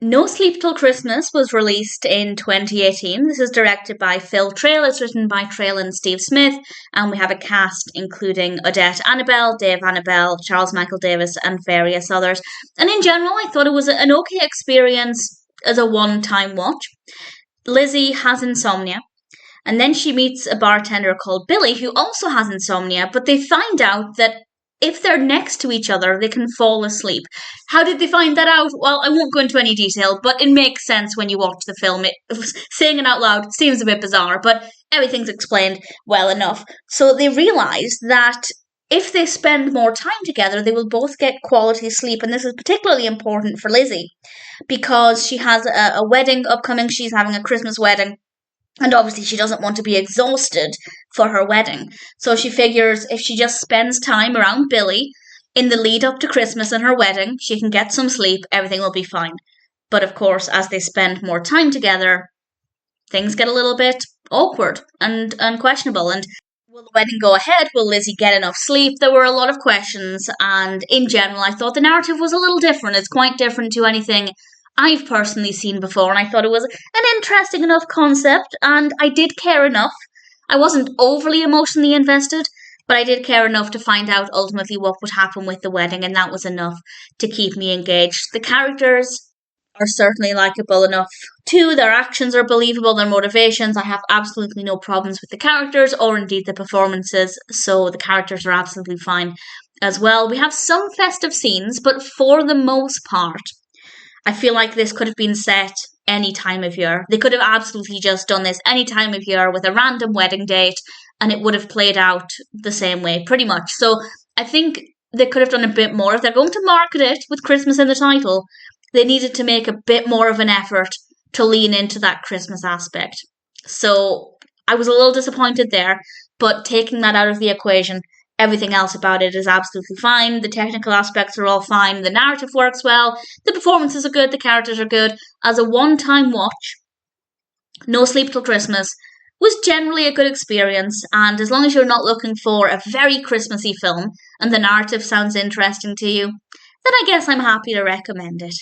No Sleep Till Christmas was released in 2018. This is directed by Phil Traill. It's written by Traill and Steve Smith. And we have a cast including Odette Annable, Dave Annable, Charles Michael Davis, and various others. And in general, I thought it was an okay experience as a one-time watch. Lizzie has insomnia. And then she meets a bartender called Billy who also has insomnia, but they find out that if they're next to each other, they can fall asleep. How did they find that out? Well, I won't go into any detail, but it makes sense when you watch the film. Saying it out loud seems a bit bizarre, but everything's explained well enough. So they realise that if they spend more time together, they will both get quality sleep. And this is particularly important for Lizzie because she has a wedding upcoming. She's having a Christmas wedding. And obviously she doesn't want to be exhausted for her wedding. So she figures if she just spends time around Billy in the lead up to Christmas and her wedding, she can get some sleep, everything will be fine. But of course, as they spend more time together, things get a little bit awkward and questionable. And will the wedding go ahead? Will Lizzie get enough sleep? There were a lot of questions. And in general, I thought the narrative was a little different. It's quite different to anything I've personally seen before, and I thought it was an interesting enough concept, and I did care enough. I wasn't overly emotionally invested, but I did care enough to find out ultimately what would happen with the wedding, and that was enough to keep me engaged. The characters are certainly likeable enough too. Their actions are believable, their motivations. I have absolutely no problems with the characters or indeed the performances, so the characters are absolutely fine as well. We have some festive scenes, but for the most part, I feel like this could have been set any time of year. They could have absolutely just done this any time of year with a random wedding date and it would have played out the same way, pretty much. So I think they could have done a bit more. If they're going to market it with Christmas in the title, they needed to make a bit more of an effort to lean into that Christmas aspect. So I was a little disappointed there, but taking that out of the equation, everything else about it is absolutely fine. The technical aspects are all fine. The narrative works well. The performances are good. The characters are good. As a one-time watch, No Sleep Till Christmas was generally a good experience. And as long as you're not looking for a very Christmassy film and the narrative sounds interesting to you, then I guess I'm happy to recommend it.